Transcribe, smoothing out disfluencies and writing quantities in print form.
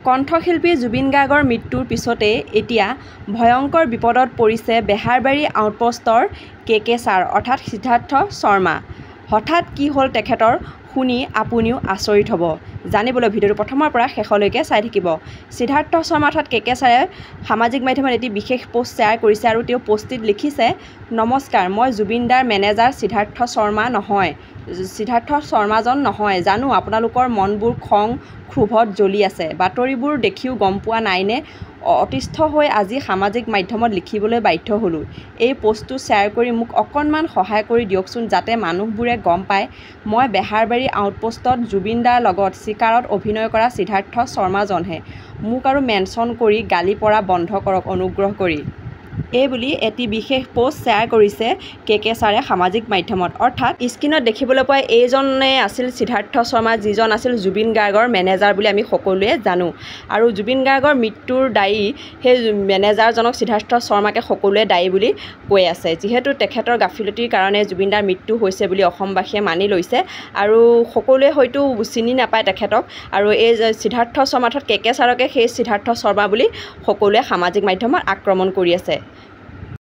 কণ্ঠশিল্পী জুবিন গাৰ্গৰ মৃত্যুৰ পিছতে এতিয়া ভয়ংকৰ বিপদত পৰিছে বেহাৰবাৰী আউটপোষ্টৰ কে ছাৰ অৰ্থাৎ সিদ্ধাৰ্থ শৰ্মা। হঠাৎ কি হ'ল তেখেতৰ শুনি আপুনিও আচৰিত হ'ব। জানিবলৈ ভিডিঅ'টো প্ৰথমৰ পৰা শেষলৈকে চাই থাকিব। সিদ্ধাৰ্থ শৰ্মা অৰ্থাৎ কে ছাৰে সামাজিক মাধ্যমত এটি বিশেষ পোষ্ট শ্বেয়াৰ কৰিছে আৰু তেওঁ পোষ্টটিত লিখিছে, নমস্কাৰ, মই জুবিন দাৰ মেনেজাৰ সিদ্ধাৰ্থ শৰ্মা নহয়। সিদ্ধাৰ্থ শৰ্মাজন নহয়। জানো আপোনালোকৰ মনবোৰ খং ক্ষোভত জ্বলি আছে। বাতৰিবোৰ দেখিও গম পোৱা নাইনে? অতিষ্ঠ হৈ আজি সামাজিক মাধ্যমত লিখিবলৈ বাধ্য হ'লোঁ। এই পোষ্টটো শ্বেয়াৰ কৰি মোক অকণমান সহায় কৰি দিয়কচোন যাতে মানুহবোৰে গম পায় মই বেহাৰবাৰী আউটপোষ্টত জুবিন দাৰ লগত চিকাৰত অভিনয় কৰা সিদ্ধাৰ্থ শৰ্মাজনহে। মোক আৰু মেনশ্যন কৰি গালি পৰা বন্ধ কৰক অনুগ্ৰহ কৰি। এই বুলি এটি বিশেষ পোষ্ট শ্বেয়াৰ কৰিছে কে ছাৰে সামাজিক মাধ্যমত। অৰ্থাৎ স্ক্ৰীণত দেখিবলৈ পোৱা এইজনে আছিল সিদ্ধাৰ্থ শৰ্মা, যিজন আছিল জুবিন গাৰ্গৰ মেনেজাৰ বুলি আমি সকলোৱে জানো। আৰু জুবিন গাৰ্গৰ মৃত্যুৰ দায়ী সেই মেনেজাৰজনক সিদ্ধাৰ্থ শৰ্মাকে সকলোৱে দায়ী বুলি কৈ আছে। যিহেতু তেখেতৰ গাফিলতিৰ কাৰণে জুবিন দাৰ মৃত্যু হৈছে বুলি অসমবাসীয়ে মানি লৈছে আৰু সকলোৱে হয়তো চিনি নাপায় তেখেতক। আৰু এই সিদ্ধাৰ্থ শৰ্মা অৰ্থাৎ কে ছাৰকে সেই সিদ্ধাৰ্থ শৰ্মা বুলি সকলোৱে সামাজিক মাধ্যমত আক্ৰমণ কৰি আছে।